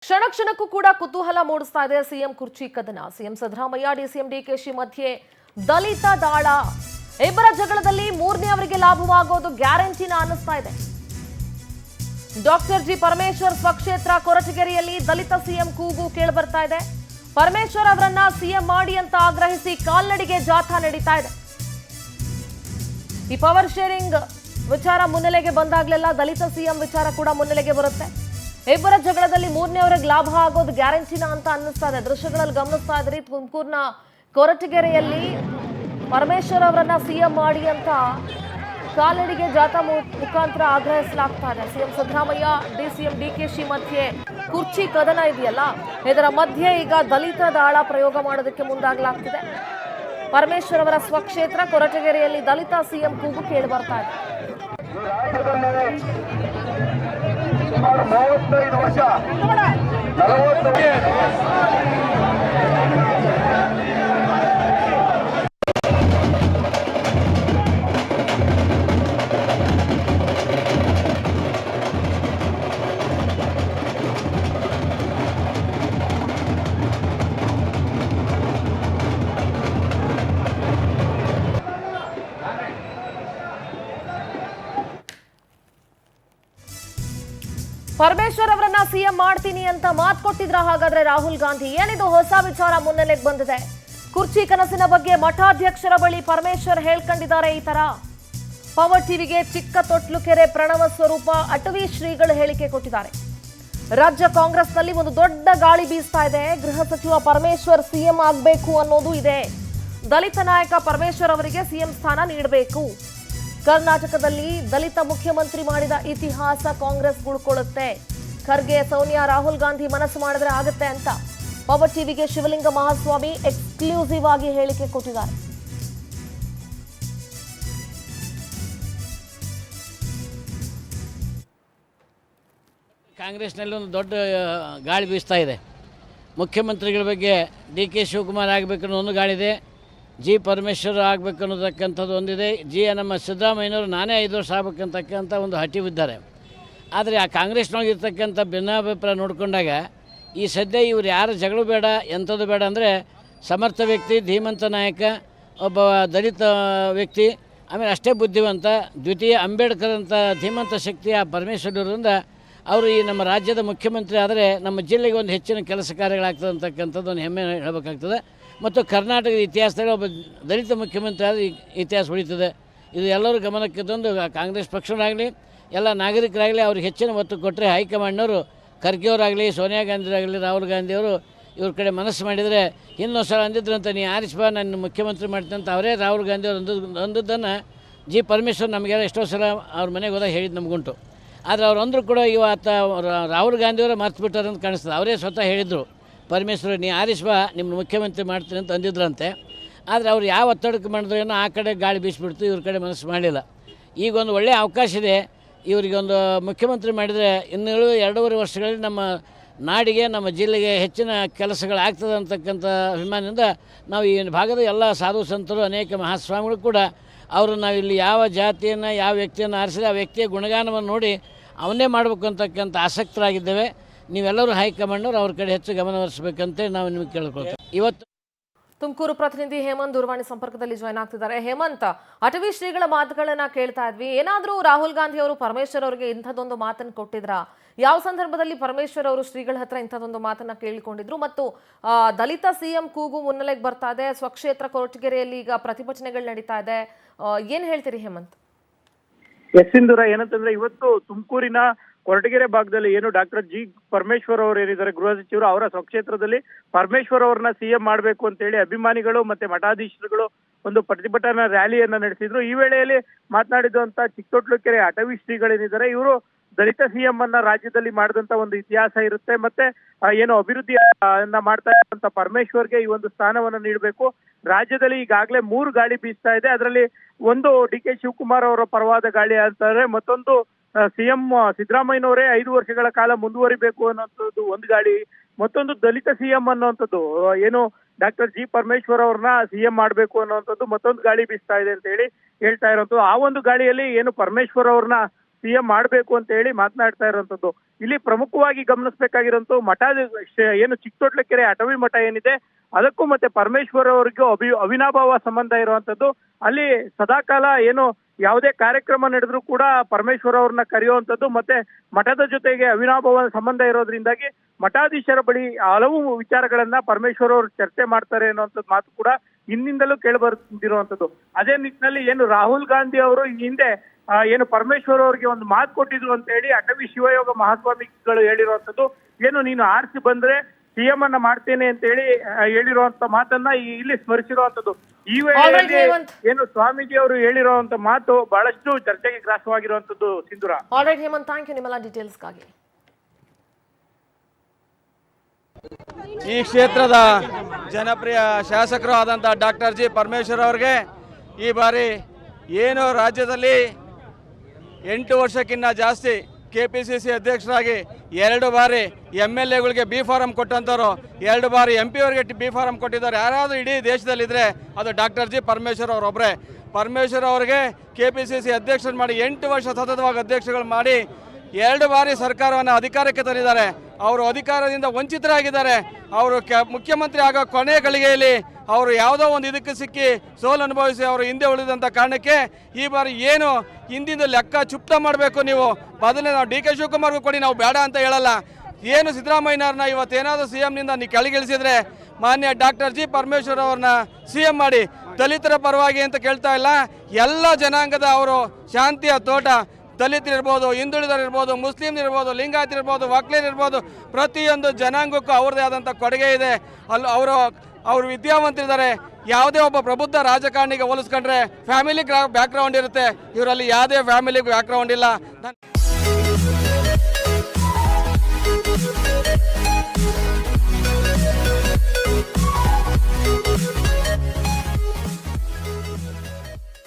ಕ್ಷಣ ಕ್ಷಣಕ್ಕೂ ಕೂಡ ಕುತೂಹಲ ಮೂಡಿಸ್ತಾ ಇದೆ ಸಿಎಂ ಕುರ್ಚಿ ಕದನ. ಸಿಎಂ ಸಿದ್ದರಾಮಯ್ಯ ಡಿಸಿಎಂ ಡಿಕೆಶಿ ಮಧ್ಯೆ ದಲಿತ ದಾಳ. ಇಬ್ಬರ ಜಗಳದಲ್ಲಿ ಮೂರನೇ ಅವರಿಗೆ ಲಾಭವಾಗೋದು ಗ್ಯಾರಂಟಿನ ಅನ್ನಿಸ್ತಾ ಇದೆ. ಡಾಕ್ಟರ್ ಜಿ ಪರಮೇಶ್ವರ್ ಸ್ವಕ್ಷೇತ್ರ ಕೊರಟಗೆರೆಯಲ್ಲಿ ದಲಿತ ಸಿಎಂ ಕೂಗು ಕೇಳಿಬರ್ತಾ ಇದೆ. ಪರಮೇಶ್ವರ್ ಅವರನ್ನ ಸಿಎಂ ಮಾಡಿ ಅಂತ ಆಗ್ರಹಿಸಿ ಕಾಲ್ನಡಿಗೆ ಜಾಥಾ ನಡೀತಾ ಇದೆ. ಈ ಪವರ್ ಶೇರಿಂಗ್ ವಿಚಾರ ಮುನ್ನೆಲೆಗೆ ಬಂದಾಗಲೆಲ್ಲ ದಲಿತ ಸಿಎಂ ವಿಚಾರ ಕೂಡ ಮುನ್ನೆಲೆಗೆ ಬರುತ್ತೆ. ಇಬ್ಬರ ಜಗಳದಲ್ಲಿ ಮೂರನೇ ಅವರಿಗೆ ಲಾಭ ಆಗೋದು ಗ್ಯಾರಂಟಿನ ಅಂತ ಅನ್ನಿಸ್ತಾ ಇದೆ. ದೃಶ್ಯಗಳಲ್ಲಿ ಗಮನಿಸ್ತಾ ಇದ್ರಿ, ತುಮಕೂರಿನ ಕೊರಟಗೆರೆಯಲ್ಲಿ ಪರಮೇಶ್ವರ್ ಅವರನ್ನ ಸಿಎಂ ಮಾಡಿ ಅಂತ ಕಾಲ್ನಡಿಗೆ ಜಾಥಾ ಮುಖಾಂತರ ಆಗ್ರಹಿಸಲಾಗ್ತಾ ಇದೆ. ಸಿಎಂ ಸಿದ್ದರಾಮಯ್ಯ ಡಿಸಿಎಂ ಡಿಕೆಶಿ ಮಧ್ಯೆ ಕುರ್ಚಿ ಕದನ ಇದೆಯಲ್ಲ, ಇದರ ಮಧ್ಯೆ ಈಗ ದಲಿತ ದಾಳ ಪ್ರಯೋಗ ಮಾಡೋದಕ್ಕೆ ಮುಂದಾಗಲಾಗ್ತಿದೆ. ಪರಮೇಶ್ವರ್ ಅವರ ಸ್ವಕ್ಷೇತ್ರ ಕೊರಟಗೆರೆಯಲ್ಲಿ ದಲಿತ ಸಿಎಂ ಕೂಗು ಕೇಳಿ ಬರ್ತಾ ಇದೆ. ಸುಮಾರು 35 ವರ್ಷ 40 ಪರಮೇಶ್ವರ್ ಅವರನ್ನ ಸಿಎಂ ಮಾಡ್ತೀನಿ ಅಂತ ಮಾತು ಕೊಟ್ಟಿದ್ರ ಹಾಗಾದ್ರೆ ರಾಹುಲ್ ಗಾಂಧಿ? ಏನಿದು ಹೊಸ ವಿಚಾರ ಮುನ್ನೆಲೆಗೆ ಬಂದಿದೆ? ಕುರ್ಚಿ ಕನಸಿನ ಬಗ್ಗೆ ಮಠಾಧ್ಯಕ್ಷರ ಬಳಿ ಪರಮೇಶ್ವರ್ ಹೇಳ್ಕೊಂಡಿದ್ದಾರೆ. ಈ ತರ ಪವರ್ ಟಿವಿಗೆ ಚಿಕ್ಕ ತೊಟ್ಲುಕೆರೆ ಪ್ರಣವ ಸ್ವರೂಪ ಅಟವಿ ಶ್ರೀಗಳು ಹೇಳಿಕೆ ಕೊಟ್ಟಿದ್ದಾರೆ. ರಾಜ್ಯ ಕಾಂಗ್ರೆಸ್ನಲ್ಲಿ ಒಂದು ದೊಡ್ಡ ಗಾಳಿ ಬೀಸ್ತಾ ಇದೆ. ಗೃಹ ಸಚಿವ ಪರಮೇಶ್ವರ್ ಸಿಎಂ ಆಗಬೇಕು ಅನ್ನೋದು ಇದೆ. ದಲಿತ ನಾಯಕ ಪರಮೇಶ್ವರ್ ಅವರಿಗೆ ಸಿಎಂ ಸ್ಥಾನ ನೀಡಬೇಕು. ಕರ್ನಾಟಕದಲ್ಲಿ ದಲಿತ ಮುಖ್ಯಮಂತ್ರಿ ಮಾಡಿದ ಇತಿಹಾಸ ಕಾಂಗ್ರೆಸ್ ಉಳ್ಕೊಳ್ಳುತ್ತೆ. ಖರ್ಗೆ, ಸೋನಿಯಾ, ರಾಹುಲ್ ಗಾಂಧಿ ಮನಸ್ಸು ಮಾಡಿದ್ರೆ ಆಗುತ್ತೆ ಅಂತ ಪವರ್ ಟಿವಿಗೆ ಶಿವಲಿಂಗ ಮಹಾಸ್ವಾಮಿ ಎಕ್ಸ್ಕ್ಲೂಸಿವ್ ಆಗಿ ಹೇಳಿಕೆ ಕೊಟ್ಟಿದ್ದಾರೆ. ಕಾಂಗ್ರೆಸ್ನಲ್ಲಿ ಒಂದು ದೊಡ್ಡ ಗಾಳಿ ಬೀಸ್ತಾ ಇದೆ. ಮುಖ್ಯಮಂತ್ರಿಗಳ ಬಗ್ಗೆ ಡಿ ಕೆ ಶಿವಕುಮಾರ್ ಆಗಬೇಕನ್ನೋ ಒಂದು ಗಾಳಿದೆ, ಜಿ ಪರಮೇಶ್ವರ್ ಆಗಬೇಕು ಅನ್ನೋದಕ್ಕಂಥದ್ದು ಒಂದಿದೆ, ನಮ್ಮ ಸಿದ್ದರಾಮಯ್ಯನವರು ನಾನೇ 5 ವರ್ಷ ಆಗಬೇಕಂತಕ್ಕಂಥ ಒಂದು ಹಠಿವಿದ್ದಾರೆ. ಆದರೆ ಆ ಕಾಂಗ್ರೆಸ್ನೊಳಗಿರ್ತಕ್ಕಂಥ ಭಿನ್ನಾಭಿಪ್ರಾಯ ನೋಡಿಕೊಂಡಾಗ ಈ ಸದ್ಯ ಇವ್ರು ಯಾರು ಜಗಳ ಬೇಡ, ಎಂಥದ್ದು ಬೇಡ ಅಂದರೆ ಸಮರ್ಥ ವ್ಯಕ್ತಿ, ಧೀಮಂತ ನಾಯಕ, ಒಬ್ಬ ದಲಿತ ವ್ಯಕ್ತಿ, ಆಮೇಲೆ ಅಷ್ಟೇ ಬುದ್ಧಿವಂತ, ದ್ವಿತೀಯ ಅಂಬೇಡ್ಕರ್ ಅಂತ ಧೀಮಂತ ಶಕ್ತಿ ಆ ಪರಮೇಶ್ವರರಿಂದ ಅವರು ಈ ನಮ್ಮ ರಾಜ್ಯದ ಮುಖ್ಯಮಂತ್ರಿ ಆದರೆ ನಮ್ಮ ಜಿಲ್ಲೆಗೆ ಒಂದು ಹೆಚ್ಚಿನ ಕೆಲಸ ಕಾರ್ಯಗಳಾಗ್ತದೆ ಅಂತಕ್ಕಂಥದ್ದು ಒಂದು ಹೆಮ್ಮೆ ಹೇಳಬೇಕಾಗ್ತದೆ. ಮತ್ತು ಕರ್ನಾಟಕದ ಇತಿಹಾಸದಲ್ಲಿ ಒಬ್ಬ ದಲಿತ ಮುಖ್ಯಮಂತ್ರಿ ಆದರೆ ಇತಿಹಾಸ ಉಳಿತದೆ. ಇದು ಎಲ್ಲರೂ ಗಮನಕ್ಕೆ ತಂದು ಕಾಂಗ್ರೆಸ್ ಪಕ್ಷವರಾಗಲಿ ಎಲ್ಲ ನಾಗರಿಕರಾಗಲಿ ಅವ್ರಿಗೆ ಹೆಚ್ಚಿನ ಒತ್ತು ಕೊಟ್ಟರೆ ಹೈಕಮಾಂಡ್ನವರು ಖರ್ಗೆಯವರಾಗಲಿ, ಸೋನಿಯಾ ಗಾಂಧಿಯವರಾಗಲಿ, ರಾಹುಲ್ ಗಾಂಧಿಯವರು ಇವ್ರ ಕಡೆ ಮನಸ್ಸು ಮಾಡಿದರೆ ಇನ್ನೊಂದು ಸಲ ಅಂದಿದ್ರಂತ, ನೀ ಆರಿಸ್ಬಾ ನನ್ನ ಮುಖ್ಯಮಂತ್ರಿ ಮಾಡ್ತೀನಿ ಅಂತ ಅವರೇ ರಾಹುಲ್ ಗಾಂಧಿಯವರು ಅಂದದ್ದನ್ನು ಜಿ ಪರಮೇಶ್ವರ್ ನಮಗೆಲ್ಲ ಎಷ್ಟೋ ಸಲ ಅವ್ರ ಮನೆಗೆ ಹೋದಾಗ ಹೇಳಿದ್ದು ನಮಗುಂಟು. ಆದರೆ ಅವ್ರು ಅಂದರೂ ಕೂಡ ಇವತ್ತು ರಾಹುಲ್ ಗಾಂಧಿಯವರೇ ಮರ್ತು ಬಿಟ್ಟಾರಂತ ಕಾಣಿಸ್ತದೆ. ಅವರೇ ಸ್ವತಃ ಹೇಳಿದರು, ಪರಮೇಶ್ವರ್ ನೀ ಆರಿಸ್ಬಾ ನಿಮ್ಮ ಮುಖ್ಯಮಂತ್ರಿ ಮಾಡ್ತೀನಿ ಅಂತ ಅಂದಿದ್ರಂತೆ. ಆದರೆ ಅವ್ರು ಯಾವ ಒತ್ತಡಕ್ಕೆ ಮಾಡಿದ್ರು ಏನೋ ಆ ಕಡೆ ಗಾಳಿ ಬೀಸಿಬಿಡ್ತು, ಇವ್ರ ಕಡೆ ಮನಸ್ಸು ಮಾಡಲಿಲ್ಲ. ಈಗ ಒಂದು ಒಳ್ಳೆಯ ಅವಕಾಶ ಇದೆ ಇವರಿಗೊಂದು ಮುಖ್ಯಮಂತ್ರಿ ಮಾಡಿದರೆ ಇನ್ನೂ 2.5 ವರ್ಷಗಳಲ್ಲಿ ನಮ್ಮ ನಾಡಿಗೆ, ನಮ್ಮ ಜಿಲ್ಲೆಗೆ ಹೆಚ್ಚಿನ ಕೆಲಸಗಳಾಗ್ತದೆ ಅಂತಕ್ಕಂಥ ಅಭಿಮಾನದಿಂದ ನಾವು ಈ ಭಾಗದ ಎಲ್ಲ ಸಾಧು ಸಂತರು, ಅನೇಕ ಮಹಾಸ್ವಾಮಿಗಳು ಕೂಡ ಅವರು ನಾವಿಲ್ಲಿ ಯಾವ ಜಾತಿಯನ್ನು, ಯಾವ ವ್ಯಕ್ತಿಯನ್ನು ಆರಿಸಿದೆ ಆ ವ್ಯಕ್ತಿಯ ಗುಣಗಾನವನ್ನು ನೋಡಿ ಅವನ್ನೇ ಮಾಡಬೇಕು ಅಂತಕ್ಕಂಥ ಆಸಕ್ತರಾಗಿದ್ದೇವೆ. ನೀವೆಲ್ಲರೂ ಹೈಕಮಾಂಡ್ನವ್ರು ಅವ್ರ ಕಡೆ ಹೆಚ್ಚು ಗಮನ ಹರಿಸಬೇಕಂತ ನಾವು ನಿಮಗೆ ಕೇಳ್ಕೊಳ್ತೇವೆ. ಇವತ್ತು ತುಮಕೂರು ಪ್ರತಿನಿಧಿ ಹೇಮಂತ್ ದೂರವಾಣಿ ಸಂಪರ್ಕದಲ್ಲಿ ಜಾಯ್ನ್ ಆಗ್ತಿದ್ದಾರೆ. ಹೇಮಂತ್, ಅಟವಿ ಶ್ರೀಗಳ ಮಾತುಗಳನ್ನ ಕೇಳ್ತಾ ಇದ್ವಿ. ಏನಾದರೂ ರಾಹುಲ್ ಗಾಂಧಿ ಅವರು ಪರಮೇಶ್ವರ್ ಅವರಿಗೆ ಇಂಥದ್ದೊಂದು ಮಾತನ್ನು ಕೊಟ್ಟಿದ್ರಾ? ಯಾವ ಸಂದರ್ಭದಲ್ಲಿ ಪರಮೇಶ್ವರ್ ಅವರು ಶ್ರೀಗಳ ಹತ್ರ ಇಂಥದ್ದೊಂದು ಮಾತನ್ನ ಕೇಳಿಕೊಂಡಿದ್ರು? ಮತ್ತು ದಲಿತ ಸಿಎಂ ಕೂಗು ಮುನ್ನೆಲೆಗೆ ಬರ್ತಾ ಇದೆ. ಸ್ವಕ್ಷೇತ್ರ ಕೊರಟಗೆರೆಯಲ್ಲಿ ಈಗ ಪ್ರತಿಭಟನೆಗಳು ನಡೀತಾ ಇದೆ. ಏನ್ ಹೇಳ್ತೀರಿ ಹೇಮಂತ್? ಸಿಂಧೂರ, ಏನಂತಂದ್ರೆ ಇವತ್ತು ತುಮಕೂರಿನ ಕೊರಟಗೆರೆ ಭಾಗದಲ್ಲಿ ಏನು ಡಾಕ್ಟರ್ ಜಿ ಪರಮೇಶ್ವರ್ ಅವರು ಏನಿದ್ದಾರೆ ಗೃಹ ಸಚಿವರು, ಅವರ ಸ್ವಕ್ಷೇತ್ರದಲ್ಲಿ ಪರಮೇಶ್ವರ್ ಅವರನ್ನ ಸಿಎಂ ಮಾಡಬೇಕು ಅಂತ ಹೇಳಿ ಅಭಿಮಾನಿಗಳು ಮತ್ತೆ ಮಠಾಧೀಶರುಗಳು ಒಂದು ಪ್ರತಿಭಟನಾ ರ್ಯಾಲಿಯನ್ನ ನಡೆಸಿದ್ರು. ಈ ವೇಳೆಯಲ್ಲಿ ಮಾತನಾಡಿದಂತ ಚಿಕ್ಕತೊಟ್ಲುಕೆರೆ ಅಟವಿ ಶ್ರೀಗಳೇನಿದ್ದಾರೆ, ಇವರು ದಲಿತ ಸಿಎಂ ಅನ್ನ ರಾಜ್ಯದಲ್ಲಿ ಮಾಡಿದಂತ ಒಂದು ಇತಿಹಾಸ ಇರುತ್ತೆ. ಮತ್ತೆ ಏನು ಅಭಿವೃದ್ಧಿ ಮಾಡ್ತಾ ಇರುವಂತ ಪರಮೇಶ್ವರ್ಗೆ ಈ ಒಂದು ಸ್ಥಾನವನ್ನ ನೀಡಬೇಕು. ರಾಜ್ಯದಲ್ಲಿ ಈಗಾಗಲೇ 3 ಗಾಳಿ ಬೀಸ್ತಾ ಇದೆ. ಅದರಲ್ಲಿ ಒಂದು ಡಿ ಕೆ ಶಿವಕುಮಾರ್ ಅವರ ಪರವಾದ ಗಾಳಿ ಅಂತಾರೆ, ಮತ್ತೊಂದು ಸಿಎಂ ಸಿದ್ದರಾಮಯ್ಯನವರೇ 5 ವರ್ಷಗಳ ಕಾಲ ಮುಂದುವರಿಬೇಕು ಅನ್ನೋಂಥದ್ದು ಒಂದು ಗಾಳಿ, ಮತ್ತೊಂದು ದಲಿತ ಸಿಎಂ ಅನ್ನುವಂಥದ್ದು, ಏನು ಡಾಕ್ಟರ್ ಜಿ ಪರಮೇಶ್ವರ್ ಅವ್ರನ್ನ ಸಿಎಂ ಮಾಡಬೇಕು ಅನ್ನುವಂಥದ್ದು ಮತ್ತೊಂದು ಗಾಳಿ ಬೀಸ್ತಾ ಇದೆ ಅಂತ ಹೇಳಿ ಹೇಳ್ತಾ ಇರೋದು. ಆ ಒಂದು ಗಾಳಿಯಲ್ಲಿ ಏನು ಪರಮೇಶ್ವರ್ ಅವ್ರನ್ನ ಸಿಎಂ ಮಾಡಬೇಕು ಅಂತ ಹೇಳಿ ಮಾತನಾಡ್ತಾ ಇರುವಂತದ್ದು. ಇಲ್ಲಿ ಪ್ರಮುಖವಾಗಿ ಗಮನಿಸಬೇಕಾಗಿರುವಂತ ಮಠ ಏನು ಚಿಕ್ಕತೊಟ್ಲಕೆರೆ ಅಟವಿ ಮಠ ಏನಿದೆ ಅದಕ್ಕೂ ಮತ್ತೆ ಪರಮೇಶ್ವರ್ ಅವರಿಗೂ ಅವಿನಾಭಾವ ಸಂಬಂಧ ಇರುವಂತದ್ದು. ಅಲ್ಲಿ ಸದಾಕಾಲ ಏನು ಯಾವುದೇ ಕಾರ್ಯಕ್ರಮ ನಡೆದ್ರು ಕೂಡ ಪರಮೇಶ್ವರ್ ಅವ್ರನ್ನ ಕರೆಯುವಂತದ್ದು ಮತ್ತೆ ಮಠದ ಜೊತೆಗೆ ಅವಿನಾಭಾವ ಸಂಬಂಧ ಇರೋದ್ರಿಂದಾಗಿ ಮಠಾಧೀಶರ ಬಳಿ ಹಲವು ವಿಚಾರಗಳನ್ನ ಪರಮೇಶ್ವರ್ ಅವರು ಚರ್ಚೆ ಮಾಡ್ತಾರೆ ಅನ್ನುವಂಥದ್ದು ಮಾತು ಕೂಡ ಹಿಂದಿಂದಲೂ ಕೇಳಿಬರ್ತಿರುವಂತದ್ದು. ಅದೇ ನಿಟ್ಟಿನಲ್ಲಿ ಏನು ರಾಹುಲ್ ಗಾಂಧಿ ಅವರು ಈ ಹಿಂದೆ ಏನು ಪರಮೇಶ್ವರ್ ಅವರಿಗೆ ಒಂದು ಮಾತು ಕೊಟ್ಟಿದ್ರು ಅಂತ ಹೇಳಿ ಅಟವಿ ಶಿವಯೋಗ ಮಹಾಸ್ವಾಮಿಗಳು ಹೇಳಿರುವಂತದ್ದು. ಏನು ನೀನು ಆರಿಸಿ ಬಂದ್ರೆ ಸಿಎಂ ಅನ್ನ ಮಾಡ್ತೇನೆ ಅಂತ ಹೇಳಿ ಹೇಳಿರುವಂತ ಮಾತನ್ನ ಇಲ್ಲಿ ಸ್ಮರಿಸಿರುವಂತದ್ದು. ಈ ವೇಳೆಯಲ್ಲಿ ಏನು ಸ್ವಾಮೀಜಿ ಅವರು ಹೇಳಿರುವಂತ ಮಾತು ಬಹಳಷ್ಟು ಚರ್ಚೆಗೆ ಗ್ರಾಸವಾಗಿರುವಂತದ್ದು. ಸಿಂಧೂರ. ಆಲ್ರೈಟ್ ಹೇಮಂತ್, ಥ್ಯಾಂಕ್ ಯು ನಿಮ್ಮೆಲ್ಲ ಡೀಟೇಲ್ಸ್ಗಾಗಿ. ಈ ಕ್ಷೇತ್ರದ ಜನಪ್ರಿಯ ಶಾಸಕರು ಆದಂಥ ಡಾಕ್ಟರ್ ಜಿ ಪರಮೇಶ್ವರ್ ಅವರಿಗೆ ಈ ಬಾರಿ ಏನು ರಾಜ್ಯದಲ್ಲಿ 8 ವರ್ಷಕ್ಕಿಂತ ಜಾಸ್ತಿ KPCC ಅಧ್ಯಕ್ಷರಾಗಿ 2 ಬಾರಿ MLAಗಳಿಗೆ ಬಿ ಫಾರಂ ಕೊಟ್ಟಂಥವ್ರು, 2 ಬಾರಿ MP ಅವರಿಗೆ ಬಿ ಫಾರಂ ಕೊಟ್ಟಿದ್ದಾರೆ. ಯಾರಾದರೂ ಇಡೀ ದೇಶದಲ್ಲಿದ್ದರೆ ಅದು ಡಾಕ್ಟರ್ ಜಿ ಪರಮೇಶ್ವರ್ ಅವರೊಬ್ಬರೇ. ಪರಮೇಶ್ವರ್ ಅವರಿಗೆ KPCC ಅಧ್ಯಕ್ಷರು ಮಾಡಿ 8 ವರ್ಷ ಸತತವಾಗಿ ಅಧ್ಯಕ್ಷಗಳು ಮಾಡಿ 2 ಬಾರಿ ಸರ್ಕಾರವನ್ನು ಅಧಿಕಾರಕ್ಕೆ ತಂದಿದ್ದಾರೆ. ಅವರು ಅಧಿಕಾರದಿಂದ ವಂಚಿತರಾಗಿದ್ದಾರೆ. ಅವರು ಮುಖ್ಯಮಂತ್ರಿ ಆಗೋ ಕೊನೆಯ ಗಳಿಗೆಯಲ್ಲಿ ಅವರು ಯಾವುದೋ ಒಂದು ಇದಕ್ಕೆ ಸಿಕ್ಕಿ ಸೋಲು ಅನುಭವಿಸಿ ಅವರು ಹಿಂದೆ ಉಳಿದಂಥ ಕಾರಣಕ್ಕೆ ಈ ಬಾರಿ ಏನು ಹಿಂದಿಂದ ಲೆಕ್ಕ ಚುಪ್ತ ಮಾಡಬೇಕು. ನೀವು ಬದಲೇ ನಾವು DK ಶಿವಕುಮಾರ್ಗೂ ಕೊಡಿ, ನಾವು ಬೇಡ ಅಂತ ಹೇಳಲ್ಲ. ಏನು ಸಿದ್ದರಾಮಯ್ಯನವ್ರನ್ನ ಇವತ್ತೇನಾದರೂ CMನಿಂದ ನೀವು ಕೆಳಗಿಳಿಸಿದ್ರೆ ಮಾನ್ಯ ಡಾಕ್ಟರ್ ಜಿ ಪರಮೇಶ್ವರ್ ಅವ್ರನ್ನ CM ಮಾಡಿ. ದಲಿತರ ಪರವಾಗಿ ಅಂತ ಕೇಳ್ತಾ ಇಲ್ಲ, ಎಲ್ಲ ಜನಾಂಗದ ಅವರು ಶಾಂತಿಯ ತೋಟ. ದಲಿತರಿರ್ಬೋದು, ಹಿಂದುಳಿದರಿರ್ಬೋದು, ಮುಸ್ಲಿಮ್ರಿರ್ಬೋದು, ಲಿಂಗಾಯತರಿರ್ಬೋದು, ಒಕ್ಕಲಿಗರಿರ್ಬೋದು, ಪ್ರತಿಯೊಂದು ಜನಾಂಗಕ್ಕೂ ಅವ್ರದ್ದೇ ಆದಂಥ ಕೊಡುಗೆ ಇದೆ. ಅವರು ವಿದ್ಯಾವಂತರಿದ್ದಾರೆ. ಯಾವುದೇ ಒಬ್ಬ ಪ್ರಬುದ್ಧ ರಾಜಕಾರಣಿಗೆ ಹೋಲಿಸ್ಕೊಂಡ್ರೆ ಫ್ಯಾಮಿಲಿ ಬ್ಯಾಕ್ಗ್ರೌಂಡ್ ಇರುತ್ತೆ. ಇವರಲ್ಲಿ ಯಾವುದೇ ಫ್ಯಾಮಿಲಿ ಬ್ಯಾಕ್ಗ್ರೌಂಡ್ ಇಲ್ಲ.